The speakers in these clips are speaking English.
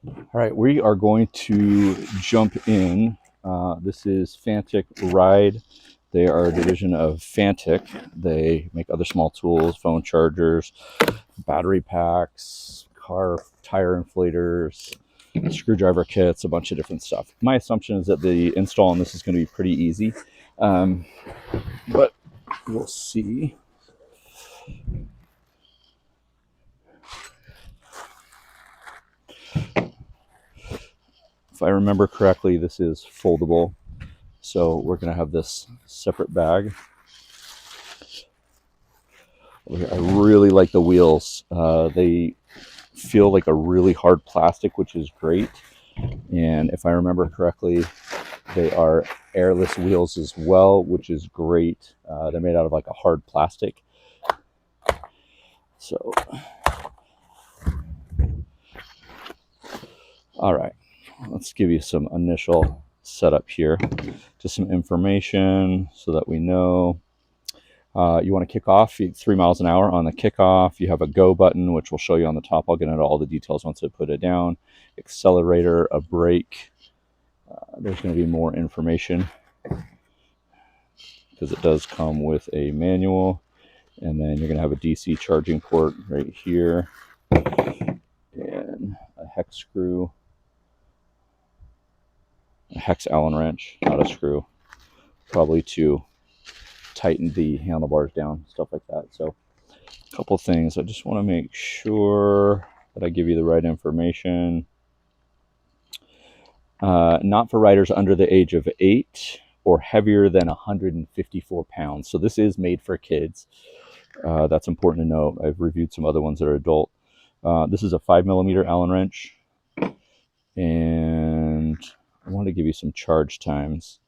All right, we are going to jump in. This is FanttikRide. They are a division of Fanttik. They make other small tools, phone chargers, battery packs, car tire inflators, screwdriver kits, a bunch of different stuff. My assumption is that the install on this is going to be pretty easy, but we'll see. If I remember correctly, this is foldable. So we're going to have this separate bag. I really like the wheels. They feel like a really hard plastic, which is great. And if I remember correctly, they are airless wheels as well, which is great. They're made out of like a hard plastic. So, all right, let's give you some initial setup here. Just some information so that we know. You want to kick off 3 miles an hour on the kickoff. You have a go button, which we'll show you on the top. I'll get into all the details once I put it down. Accelerator, a brake. There's going to be more information because it does come with a manual. And then you're going to have a DC charging port right here and a hex screw, a hex Allen wrench, not a screw, probably to tighten the handlebars down, stuff like that. So a couple things. I just want to make sure that I give you the right information. Not for riders under the age of 8 or heavier than 154 pounds. So this is made for kids. That's important to note. I've reviewed some other ones that are adult. This is a 5mm Allen wrench. And I want to give you some charge times.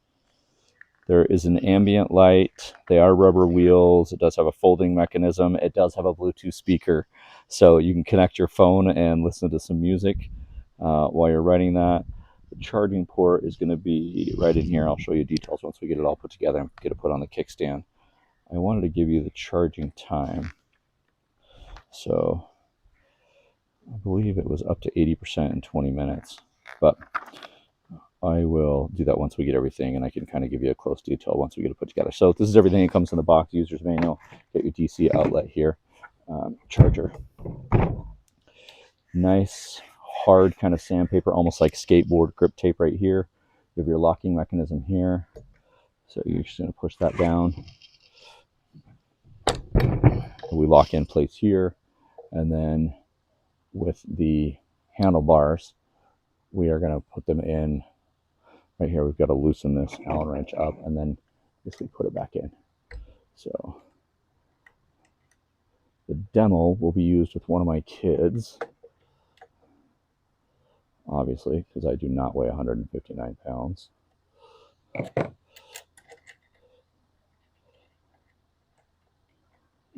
There is an ambient light. They are rubber wheels. It does have a folding mechanism. It does have a Bluetooth speaker. So you can connect your phone and listen to some music while you're riding that. The charging port is going to be right in here. I'll show you details once we get it all put together and get it put on the kickstand. I wanted to give you the charging time. So I believe it was up to 80% in 20 minutes. But I will do that once we get everything, and I can kind of give you a close detail once we get it put together. So this is everything that comes in the box. User's manual. Get your DC outlet here. Charger. Nice hard kind of sandpaper, almost like skateboard grip tape right here. You have your locking mechanism here. So you're just going to push that down. We lock in place here, and then with the handlebars, we are going to put them in right here. We've got to loosen this Allen wrench up and then basically put it back in. So the demo will be used with one of my kids, obviously, because I do not weigh 159 pounds.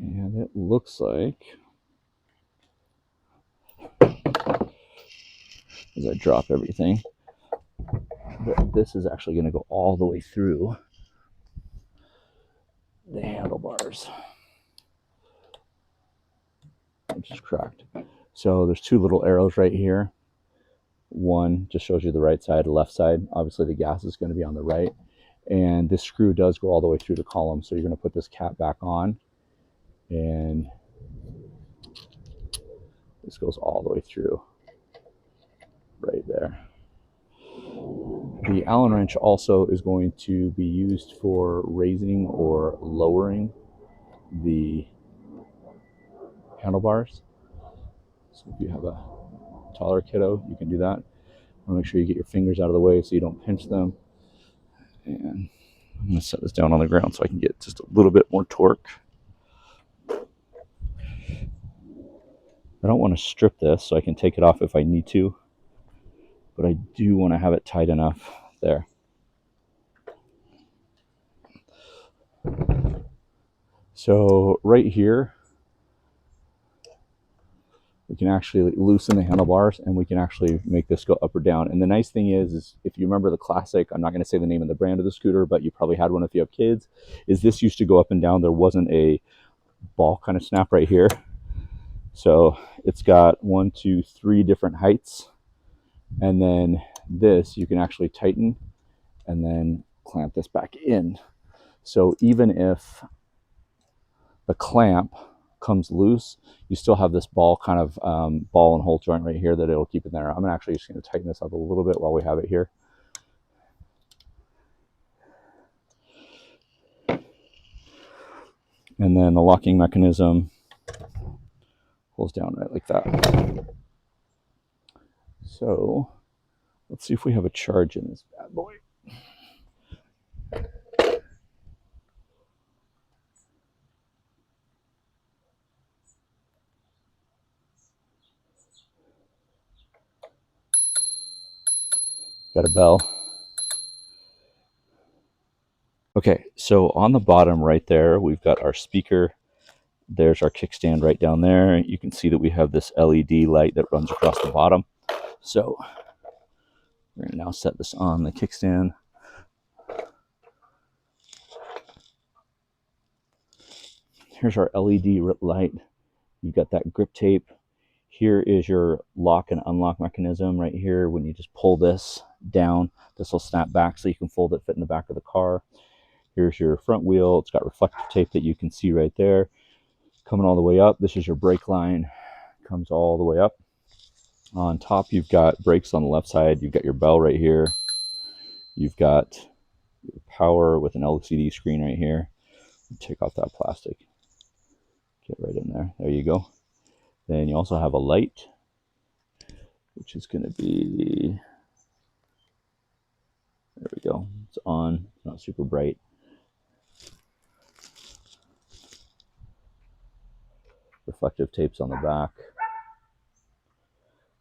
And it looks like, as I drop everything, that this is actually going to go all the way through the handlebars, which is cracked. So there's two little arrows right here. One just shows you the right side, left side. Obviously the gas is going to be on the right. And this screw does go all the way through the column. So you're going to put this cap back on, and this goes all the way through right there. The Allen wrench also is going to be used for raising or lowering the handlebars. So if you have a taller kiddo, you can do that. I want to make sure you get your fingers out of the way so you don't pinch them. And I'm going to set this down on the ground so I can get just a little bit more torque. I don't want to strip this, so I can take it off if I need to, but I do want to have it tight enough there. So right here, we can actually loosen the handlebars, and we can actually make this go up or down. And the nice thing is if you remember the classic, I'm not going to say the name of the brand of the scooter, but you probably had one if you have kids, is this used to go up and down. There wasn't a ball kind of snap right here. So it's got 1, 2, 3 different heights And then this you can actually tighten and then clamp this back in. So even if the clamp comes loose, you still have this ball kind of ball and hole joint right here that it'll keep it there. I'm actually just going to tighten this up a little bit while we have it here. And then the locking mechanism pulls down right like that. So let's see if we have a charge in this bad boy. Got a bell. Okay, so on the bottom right there, we've got our speaker. There's our kickstand right down there. You can see that we have this LED light that runs across the bottom. So we're going to now set this on the kickstand. Here's our LED light. You've got that grip tape. Here is your lock and unlock mechanism right here. When you just pull this down, this will snap back so you can fold it, fit in the back of the car. Here's your front wheel. It's got reflective tape that you can see right there. Coming all the way up, this is your brake line. Comes all the way up. On top, you've got brakes on the left side. You've got your bell right here. You've got your power with an LCD screen right here. Take off that plastic. Get right in there. There you go. Then you also have a light, which is going to be, there we go. It's on, not super bright. Reflective tapes on the back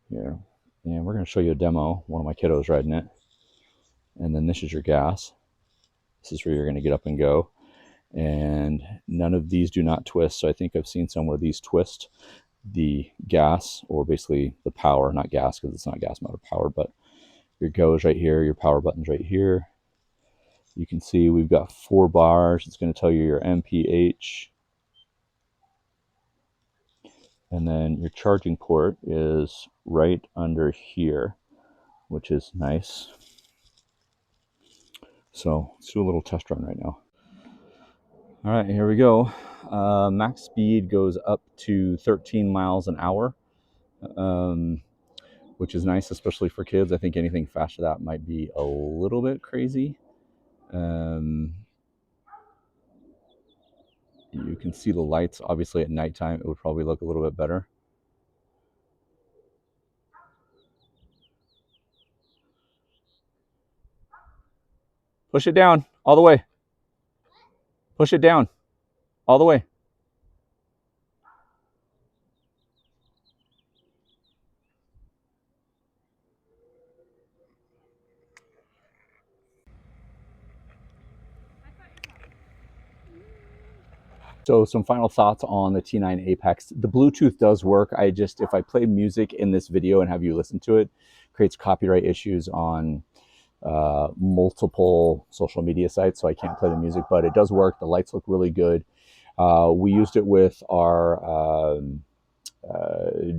here. And we're going to show you a demo. One of my kiddos riding it. And then this is your gas. This is where you're going to get up and go. And none of these do not twist. So I think I've seen some where these twist the gas, or basically the power, not gas because it's not gas motor power, but your go is right here, your power button's right here. You can see we've got 4 bars. It's going to tell you your MPH. And then your charging port is right under here, which is nice. So let's do a little test run right now. All right, here we go. Max speed goes up to 13 miles an hour, which is nice, especially for kids. I think anything faster than that might be a little bit crazy. You can see the lights. Obviously at nighttime, it would probably look a little bit better. Push it down all the way. Push it down all the way. So some final thoughts on the T9 Apex. The Bluetooth does work. If I play music in this video and have you listen to it, creates copyright issues on multiple social media sites, so I can't play the music, but it does work. The lights look really good. We used it with our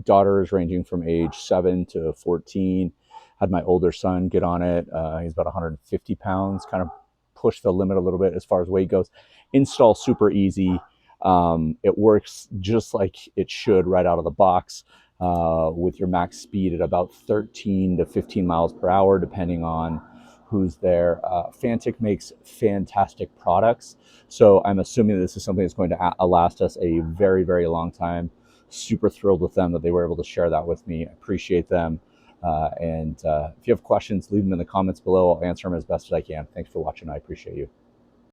daughters ranging from age 7 to 14. Had my older son get on it. He's about 150 pounds, kind of pushed the limit a little bit as far as weight goes. Install super easy. It works just like it should right out of the box, with your max speed at about 13 to 15 miles per hour, depending on who's there. Fanttik makes fantastic products, so I'm assuming this is something that's going to last us a very, very long time. Super thrilled with them that they were able to share that with me. I appreciate them. And if you have questions, leave them in the comments below. I'll answer them as best as I can. Thanks for watching. I appreciate you.